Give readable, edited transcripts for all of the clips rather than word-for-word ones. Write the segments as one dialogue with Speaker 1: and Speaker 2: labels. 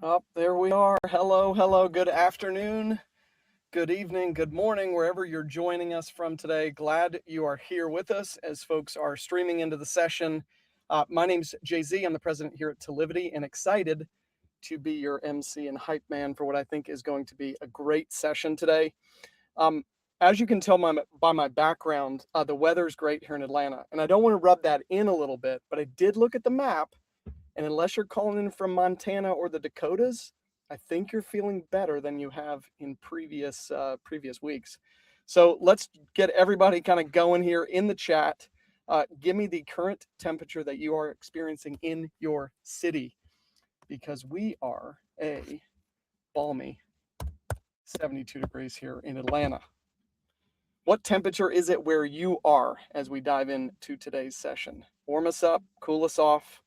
Speaker 1: Oh, there we are. Hello, hello. Good afternoon, good evening, good morning, wherever you're joining us from today. Glad you are here with us as folks are streaming into the session. My name's Jay Z. I'm the president here at Tellivity and excited to be your MC and hype man for what I think is going to be a great session today. Um, as you can tell by my background, the weather's great here in Atlanta. And I don't want to rub that in a little bit, but I did look at the map. And unless you're calling in from Montana or the Dakotas, I think you're feeling better than you have in previous weeks. So let's get everybody kind of going here in the chat. Give me the current temperature that you are experiencing in your city, because we are a balmy 72 degrees here in Atlanta. What temperature is it where you are as we dive into today's session? Warm us up, cool us off.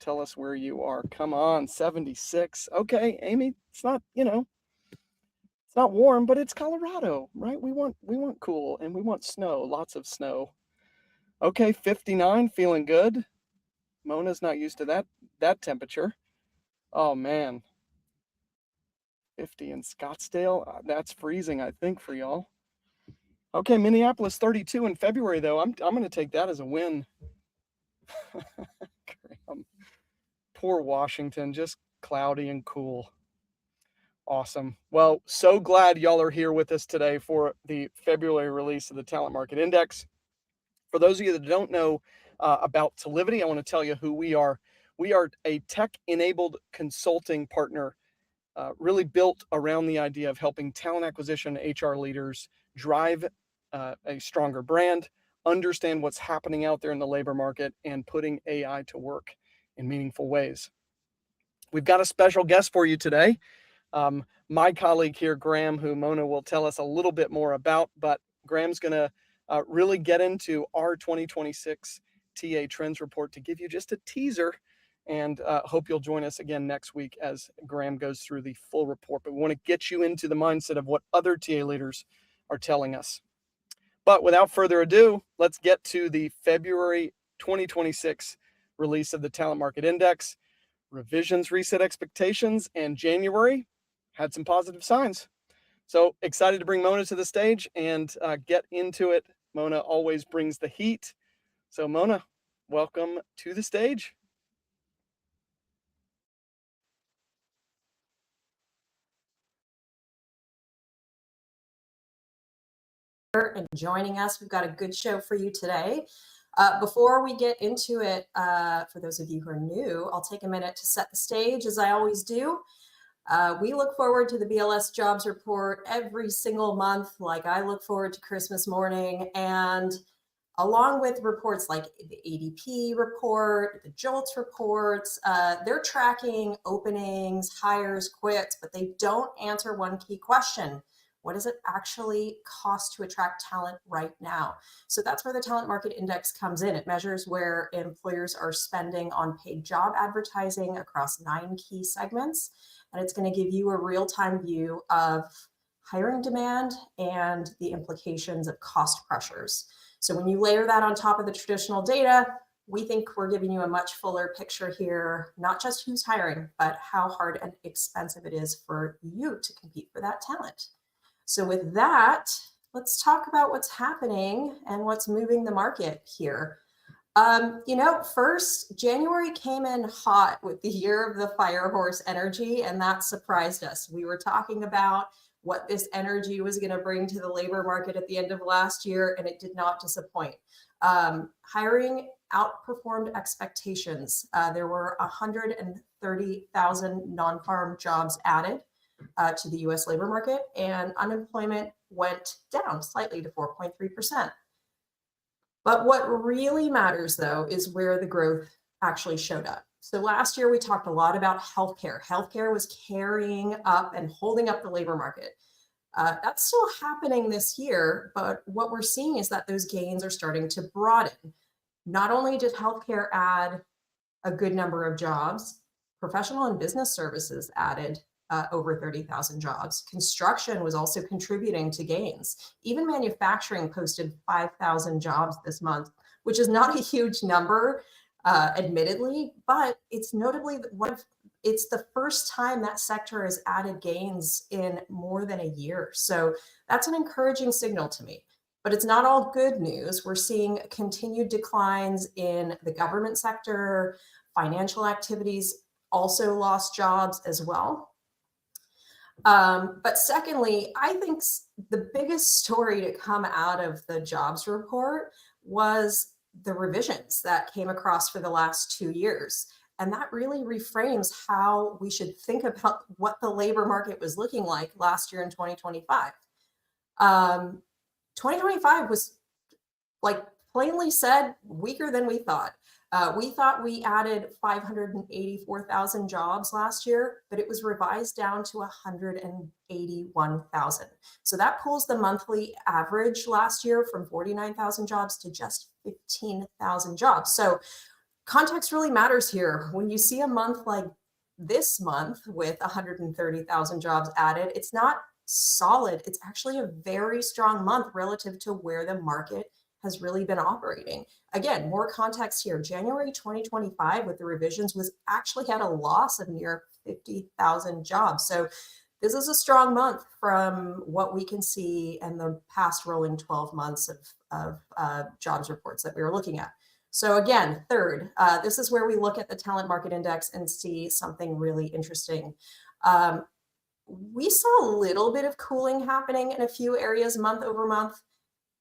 Speaker 1: Tell us where you are. Come on, 76. Okay, Amy, it's not, it's not warm, but it's Colorado, right? We want cool and we want snow, lots of snow. Okay, 59, feeling good. Mona's not used to that temperature. Oh man. 50 in Scottsdale. That's freezing, I think, for y'all. Okay, Minneapolis 32 in February though. I'm going to take that as a win. Poor Washington, just cloudy and cool. Awesome. Well, so glad y'all are here with us today for the February release of the Talent Market Index. For those of you that don't know about Tellivity, I want to tell you who we are. We are a tech-enabled consulting partner, really built around the idea of helping talent acquisition HR leaders drive a stronger brand, understand what's happening out there in the labor market, and putting AI to work in meaningful ways. We've got a special guest for you today. My colleague here, Graham, who Mona will tell us a little bit more about, but Graham's going to really get into our 2026 TA Trends Report to give you just a teaser, and hope you'll join us again next week as Graham goes through the full report. But we want to get you into the mindset of what other TA leaders are telling us. But without further ado, let's get to the February 2026 release of the Talent Market Index. Revisions reset expectations, and January had some positive signs. So excited to bring Mona to the stage and get into it. Mona always brings the heat. So Mona, welcome to the stage.
Speaker 2: And joining us. We've got a good show for you today. Before we get into it, for those of you who are new, I'll take a minute to set the stage as I always do. We look forward to the BLS jobs report every single month, like I look forward to Christmas morning. And along with reports like the ADP report, the JOLTS reports, they're tracking openings, hires, quits, but they don't answer one key question. What does it actually cost to attract talent right now? So that's where the Talent Market Index comes in. It measures where employers are spending on paid job advertising across 9 key segments. And it's going to give you a real-time view of hiring demand and the implications of cost pressures. So when you layer that on top of the traditional data, we think we're giving you a much fuller picture here, not just who's hiring, but how hard and expensive it is for you to compete for that talent. So with that, let's talk about what's happening and what's moving the market here. First, January came in hot with the year of the fire horse energy, and that surprised us. We were talking about what this energy was going to bring to the labor market at the end of last year, and it did not disappoint. Hiring outperformed expectations. There were 130,000 non-farm jobs added to the US labor market, and unemployment went down slightly to 4.3%. But what really matters, though, is where the growth actually showed up. So last year, we talked a lot about healthcare. Healthcare was carrying up and holding up the labor market. That's still happening this year, but what we're seeing is that those gains are starting to broaden. Not only did healthcare add a good number of jobs, professional and business services added over 30,000 jobs. Construction was also contributing to gains. Even manufacturing posted 5,000 jobs this month, which is not a huge number, admittedly, but it's notably one of it's the first time that sector has added gains in more than a year. So that's an encouraging signal to me. But it's not all good news. We're seeing continued declines in the government sector, financial activities also lost jobs as well. But secondly, I think the biggest story to come out of the jobs report was the revisions that came across for the last 2 years. And that really reframes how we should think about what the labor market was looking like last year in 2025. 2025 was, like plainly said, weaker than we thought. We thought we added 584,000 jobs last year, but it was revised down to 181,000. So that pulls the monthly average last year from 49,000 jobs to just 15,000 jobs. So context really matters here. When you see a month like this month with 130,000 jobs added, it's not solid. It's actually a very strong month relative to where the market has really been operating. Again, more context here. January 2025 with the revisions was actually had a loss of near 50,000 jobs. So this is a strong month from what we can see in the past rolling 12 months of jobs reports that we were looking at. So again, third, this is where we look at the talent market index and see something really interesting. We saw a little bit of cooling happening in a few areas month over month,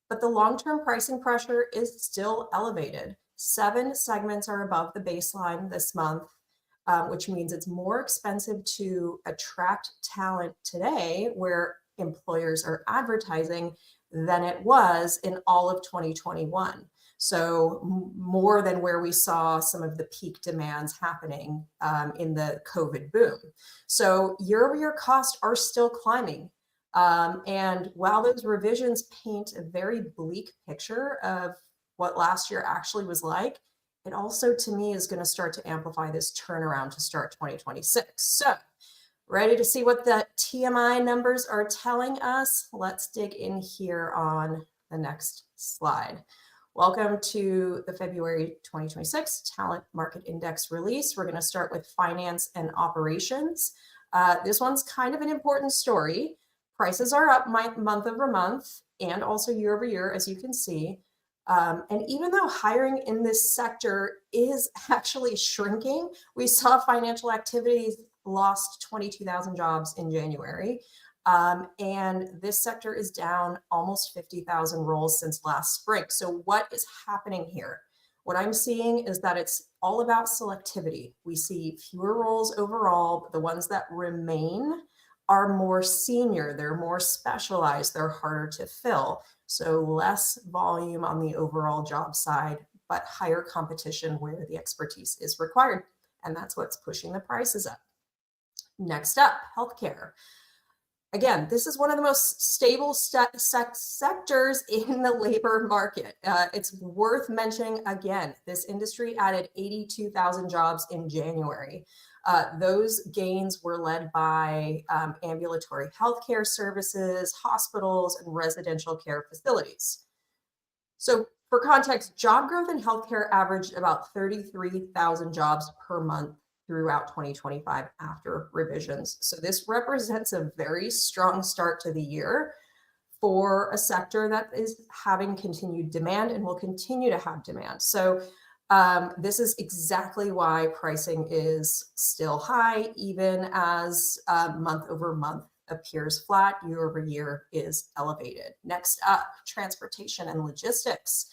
Speaker 2: but the long-term pricing pressure is still elevated. 7 segments are above the baseline this month, which means it's more expensive to attract talent today where employers are advertising than it was in all of 2021. So more than where we saw some of the peak demands happening in the COVID boom. So year-over-year costs are still climbing. And while those revisions paint a very bleak picture of what last year actually was like, it also, to me, is going to start to amplify this turnaround to start 2026. So, ready to see what the TMI numbers are telling us? Let's dig in here on the next slide. Welcome to the February 2026 Talent Market Index release. We're going to start with finance and operations. This one's kind of an important story. Prices are up month over month and also year over year, as you can see. And even though hiring in this sector is actually shrinking, we saw financial activities lost 22,000 jobs in January. And this sector is down almost 50,000 roles since last spring. So what is happening here? What I'm seeing is that it's all about selectivity. We see fewer roles overall, but the ones that remain are more senior, they're more specialized, they're harder to fill. So less volume on the overall job side, but higher competition where the expertise is required. And that's what's pushing the prices up. Next up, healthcare. Again, this is one of the most stable sectors in the labor market. It's worth mentioning again, this industry added 82,000 jobs in January. Those gains were led by ambulatory healthcare services, hospitals, and residential care facilities. So for context, job growth in healthcare averaged about 33,000 jobs per month throughout 2025 after revisions. So this represents a very strong start to the year for a sector that is having continued demand and will continue to have demand. So this is exactly why pricing is still high, even as month over month appears flat, year over year is elevated. Next up, transportation and logistics.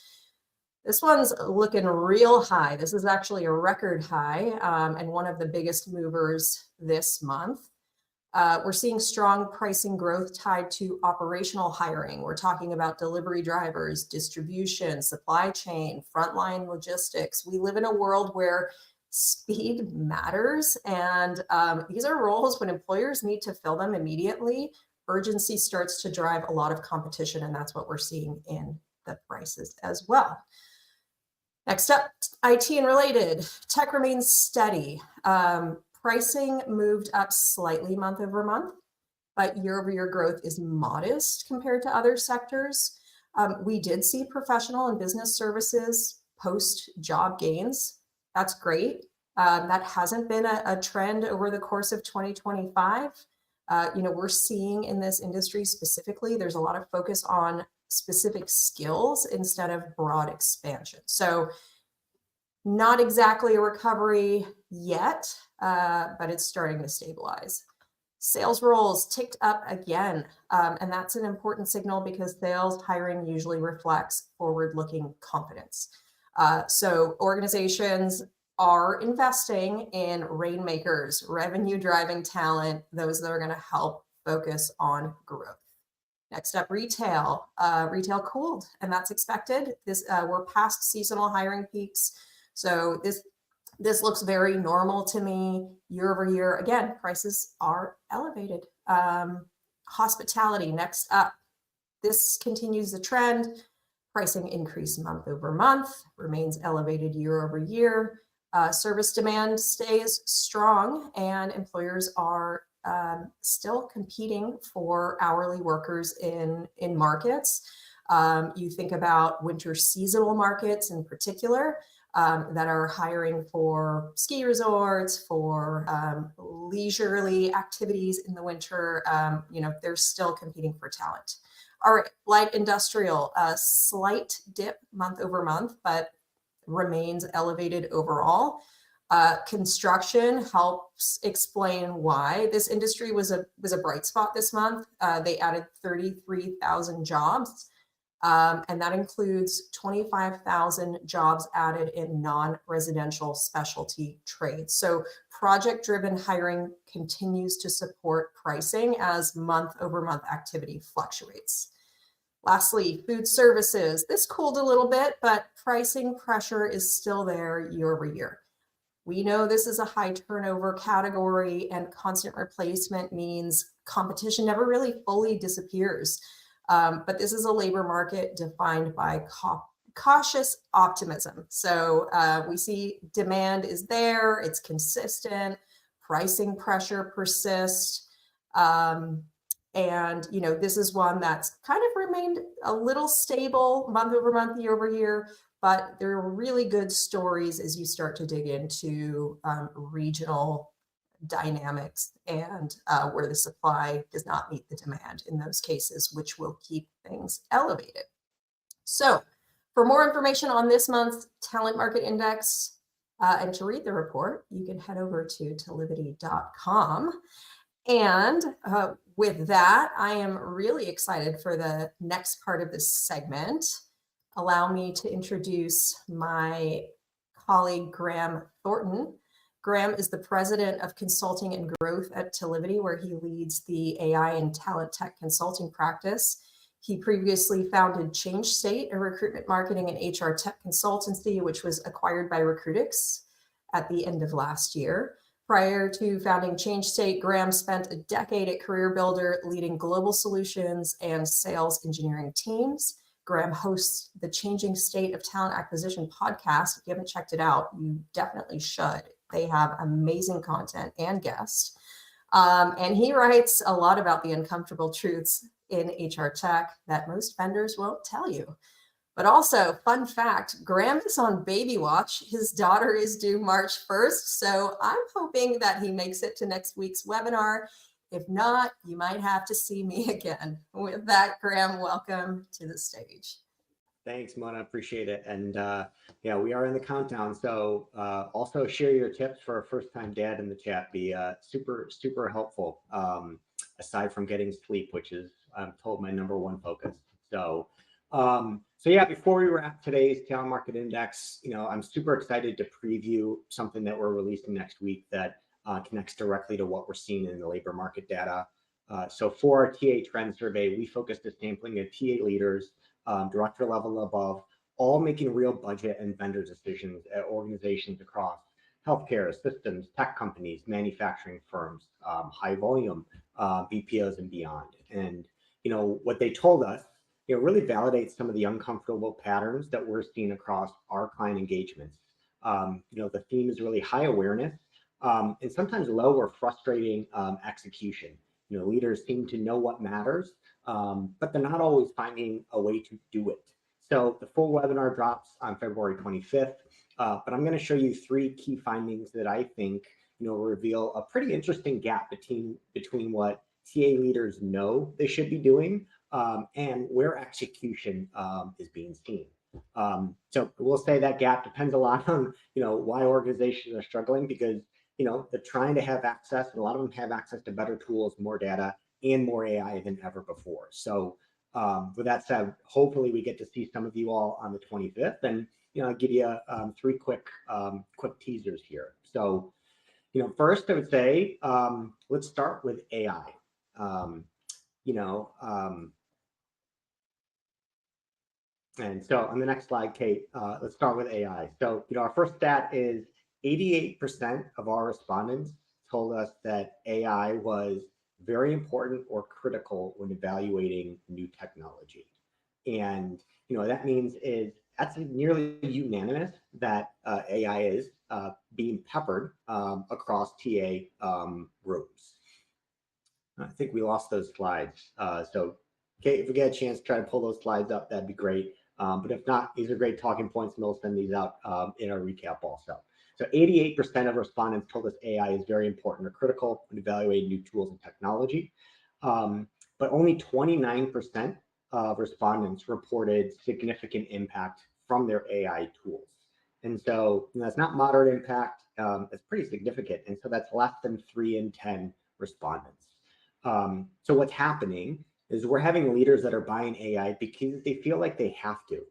Speaker 2: This one's looking real high. This is actually a record high and one of the biggest movers this month. We're seeing strong pricing growth tied to operational hiring. We're talking about delivery drivers, distribution, supply chain, frontline logistics. We live in a world where speed matters, and these are roles when employers need to fill them immediately. Urgency starts to drive a lot of competition, and that's what we're seeing in the prices as well. Next up, IT and related. Tech remains steady. Pricing moved up slightly month over month, but year over year growth is modest compared to other sectors. We did see professional and business services post job gains. That's great. That hasn't been a trend over the course of 2025. We're seeing in this industry specifically, there's a lot of focus on specific skills instead of broad expansion. So not exactly a recovery yet, but it's starting to stabilize. Sales roles ticked up again, and that's an important signal because sales hiring usually reflects forward-looking confidence. So organizations are investing in rainmakers, revenue-driving talent, those that are going to help focus on growth. Next up, retail. Retail cooled, and that's expected. We're past seasonal hiring peaks, so this looks very normal to me. Year over year, again, prices are elevated. Hospitality, next up. This continues the trend. Pricing increase month over month, remains elevated year over year. Service demand stays strong, and employers are still competing for hourly workers in markets. You think about winter seasonal markets in particular, that are hiring for ski resorts, for leisurely activities in the winter. They're still competing for talent. All right, light industrial, a slight dip month over month, but remains elevated overall. Construction helps explain why this industry was a bright spot this month. They added 33,000 jobs. And that includes 25,000 jobs added in non-residential specialty trades. So project-driven hiring continues to support pricing as month-over-month activity fluctuates. Lastly, food services. This cooled a little bit, but pricing pressure is still there year over year. We know this is a high turnover category, and constant replacement means competition never really fully disappears. But this is a labor market defined by cautious optimism. So we see demand is there, it's consistent, pricing pressure persists. And this is one that's kind of remained a little stable month over month, year over year, but there are really good stories as you start to dig into regional dynamics and where the supply does not meet the demand in those cases, which will keep things elevated. So for more information on this month's Talent Market Index and to read the report, you can head over to Talivity.com. And with that, I am really excited for the next part of this segment. Allow me to introduce my colleague, Graham Thornton. Graham is the president of consulting and growth at Talivity, where he leads the AI and talent tech consulting practice. He previously founded Change State, a recruitment marketing and HR tech consultancy, which was acquired by Recruitix at the end of last year. Prior to founding Change State, Graham spent a decade at CareerBuilder leading global solutions and sales engineering teams. Graham hosts the Changing State of Talent Acquisition podcast. If you haven't checked it out, you definitely should. They have amazing content and guests. And he writes a lot about the uncomfortable truths in HR tech that most vendors won't tell you. But also, fun fact, Graham is on baby watch. His daughter is due March 1st. So I'm hoping that he makes it to next week's webinar. If not, you might have to see me again. With that, Graham, welcome to the stage.
Speaker 3: Thanks, Mona. Appreciate it. And yeah, we are in the countdown. So also share your tips for a first-time dad in the chat. Be super, super helpful. Aside from getting sleep, which is, I'm told, my #1 focus. So yeah, before we wrap today's Talent Market Index, I'm super excited to preview something that we're releasing next week that connects directly to what we're seeing in the labor market data. So for our TA trend survey, we focused a sampling of TA leaders, director level above, all making real budget and vendor decisions at organizations across healthcare, systems, tech companies, manufacturing firms, high volume BPOs and beyond. And what they told us, really validates some of the uncomfortable patterns that we're seeing across our client engagements. The theme is really high awareness and sometimes low or frustrating execution. Leaders seem to know what matters, but they're not always finding a way to do it. So the full webinar drops on February 25th. But I'm going to show you 3 key findings that I think reveal a pretty interesting gap between what TA leaders know they should be doing and where execution is being seen. So we'll say that gap depends a lot on why organizations are struggling, because they're trying to have access, and a lot of them have access to better tools, more data, and more AI than ever before. So with that said, hopefully we get to see some of you all on the 25th, and I'll give you 3 quick teasers here. So first I would say let's start with AI. And so on the next slide, Kate, let's start with AI. So our first stat is 88% of our respondents told us that AI was very important or critical when evaluating new technology. And that means that's nearly unanimous that AI is being peppered across TA rooms. I think we lost those slides. So Kate, if we get a chance, try to pull those slides up, that'd be great. But if not, these are great talking points, and we'll send these out in our recap also. So 88% of respondents told us AI is very important or critical when evaluating new tools and technology. But only 29% of respondents reported significant impact from their AI tools. And so that's not moderate impact, it's pretty significant. And so that's less than 3 in 10 respondents. So what's happening is we're having leaders that are buying AI because they feel like they have to.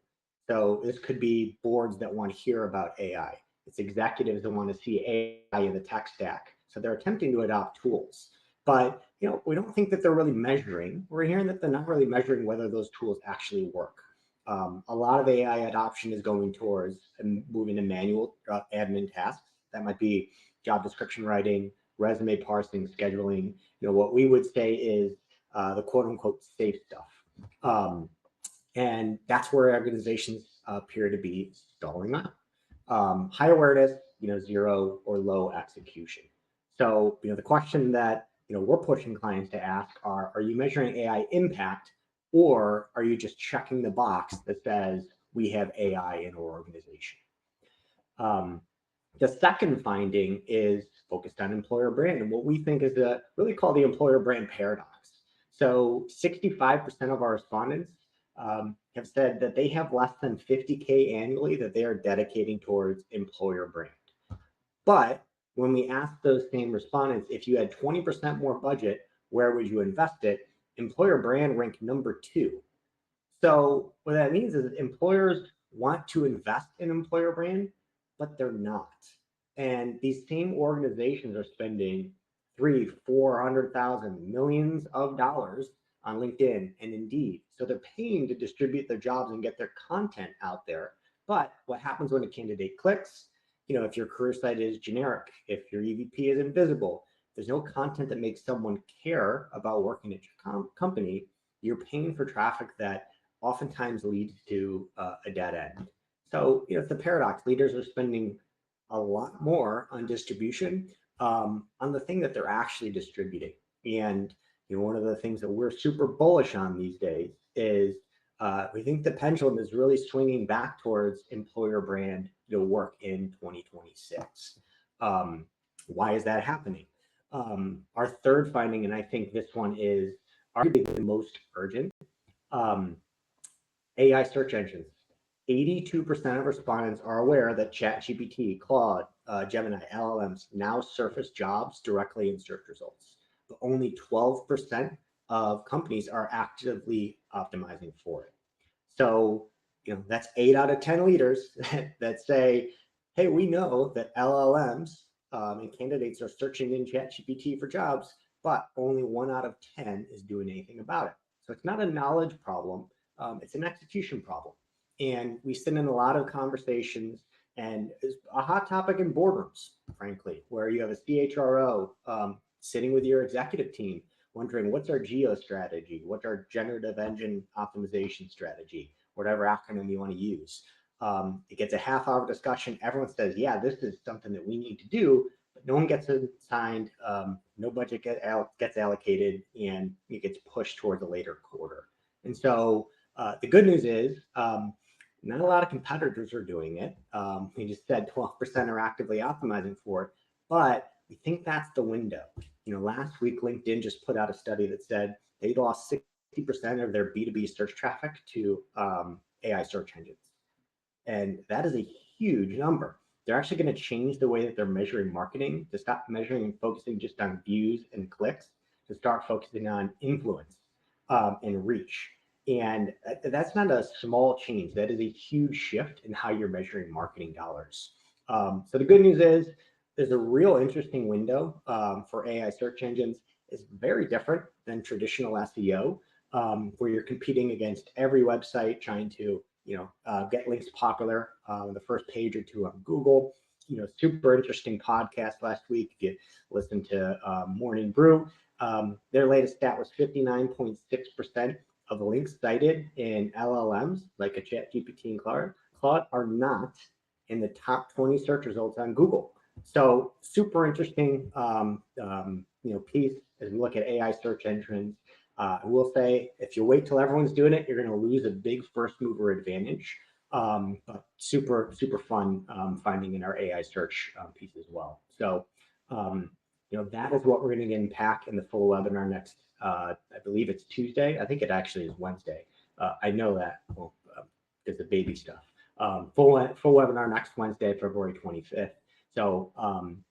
Speaker 3: So this could be boards that want to hear about AI. It's executives that want to see AI in the tech stack. So they're attempting to adopt tools. But we don't think that they're really measuring. We're hearing that they're not really measuring whether those tools actually work. A lot of AI adoption is going towards moving to manual admin tasks. That might be job description writing, resume parsing, scheduling. What we would say is the quote unquote safe stuff. And that's where organizations appear to be stalling up. High awareness, zero or low execution. So, the question that, we're pushing clients to ask are you measuring AI impact, or are you just checking the box that says we have AI in our organization? The second finding is focused on employer brand, and what we think is really called the employer brand paradox. So 65% of our respondents have said that they have less than 50K annually that they are dedicating towards employer brand. But when we ask those same respondents, if you had 20% more budget, where would you invest it? Employer brand ranked number 2. So what that means is employers want to invest in employer brand, but they're not. And these same organizations are spending $300,000-$400,000 millions of dollars on LinkedIn and Indeed. So they're paying to distribute their jobs and get their content out there. But what happens when a candidate clicks? If your career site is generic, if your EVP is invisible, there's no content that makes someone care about working at your company, you're paying for traffic that oftentimes leads to a dead end. So, it's the paradox. Leaders are spending a lot more on distribution on the thing that they're actually distributing. And one of the things that we're super bullish on these days is we think the pendulum is really swinging back towards employer brand work in 2026. Why is that happening? Our third finding, and I think this one is arguably the most urgent, AI search engines. 82% of respondents are aware that ChatGPT, Claude, Gemini, LLMs now surface jobs directly in search results, but only 12% of companies are actively optimizing for it. So, that's 8 out of 10 leaders that say, hey, we know that LLMs and candidates are searching in ChatGPT for jobs, but only 1 out of 10 is doing anything about it. So it's not a knowledge problem, it's an execution problem. And we sit in a lot of conversations, and it's a hot topic in boardrooms, frankly, where you have a CHRO sitting with your executive team, wondering what's our geo strategy, what's our generative engine optimization strategy, whatever acronym you want to use. It gets a half-hour discussion. Everyone says, yeah, this is something that we need to do, but no one gets it signed, no budget gets allocated, and it gets pushed towards a later quarter. And so the good news is Not a lot of competitors are doing it. We just said 12% are actively optimizing for it, but we think that's the window. Last week, LinkedIn just put out a study that said they lost 60% of their B2B search traffic to AI search engines. And that is a huge number. They're actually going to change the way that they're measuring marketing, to stop measuring and focusing just on views and clicks, to start focusing on influence and reach. And that's not a small change. That is a huge shift in how you're measuring marketing dollars. So the good news is there's a real interesting window for AI search engines. It's very different than traditional SEO, where you're competing against every website trying to get links popular on the first page or two on Google. Super interesting podcast last week. If you listen to Morning Brew, their latest stat was 59.6% of the links cited in LLMs like a ChatGPT and Claude are not in the top 20 search results on Google. So super interesting piece as we look at AI search engines. I will say, if you wait till everyone's doing it, you're going to lose a big first mover advantage. But super fun finding in our AI search piece as well. So, that is what we're going to unpack in the full webinar next. I believe it's Tuesday. I think it actually is Wednesday. I know that because the baby stuff. Full webinar next Wednesday, February 25th. So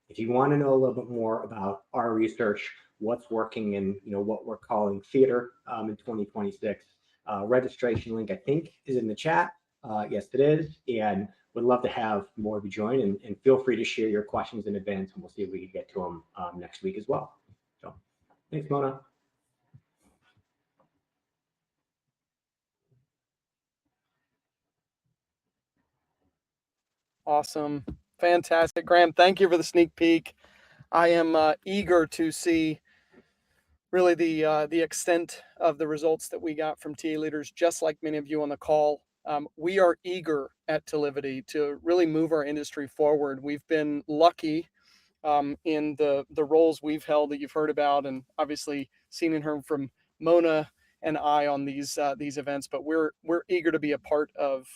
Speaker 3: if you want to know a little bit more about our research, what's working in what we're calling theater in 2026, registration link I think is in the chat. Yes, it is, and would love to have more of you join, and feel free to share your questions in advance, and we'll see if we can get to them next week as well. So thanks, Mona.
Speaker 1: Awesome. Fantastic. Graham, thank you for the sneak peek. I am eager to see really the extent of the results that we got from TA leaders, just like many of you on the call. We are eager at Tellivity to really move our industry forward. We've been lucky in the roles we've held that you've heard about, and obviously seen and heard from Mona and I on these events, but we're eager to be a part of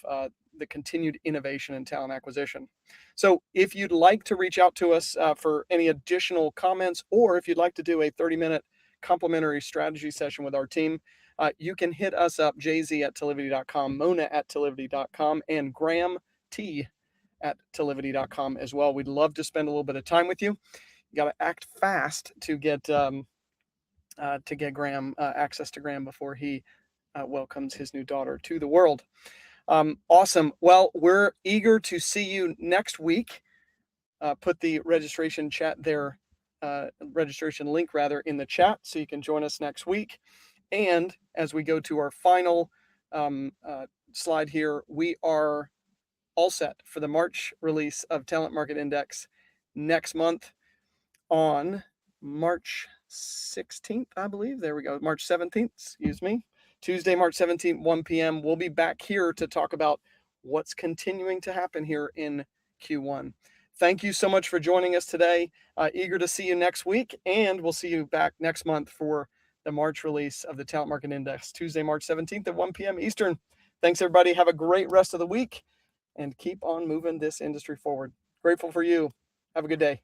Speaker 1: the continued innovation in talent acquisition. So if you'd like to reach out to us for any additional comments, or if you'd like to do a 30-minute complimentary strategy session with our team, you can hit us up, jz@tellivity.com, mona@tellivity.com, and Graham T@tellivity.com as well. We'd love to spend a little bit of time with you. You got to act fast to get Graham access to Graham before he welcomes his new daughter to the world. Awesome. Well, we're eager to see you next week. Put the registration link rather in the chat so you can join us next week. And as we go to our final slide here, we are all set for the March release of Talent Market Index next month on March 16th, I believe. There we go. March 17th, excuse me. Tuesday, March 17th, 1 p.m. We'll be back here to talk about what's continuing to happen here in Q1. Thank you so much for joining us today. Eager to see you next week, and we'll see you back next month for the March release of the Talent Market Index, Tuesday, March 17th at 1 p.m. Eastern. Thanks, everybody. Have a great rest of the week, and keep on moving this industry forward. Grateful for you. Have a good day.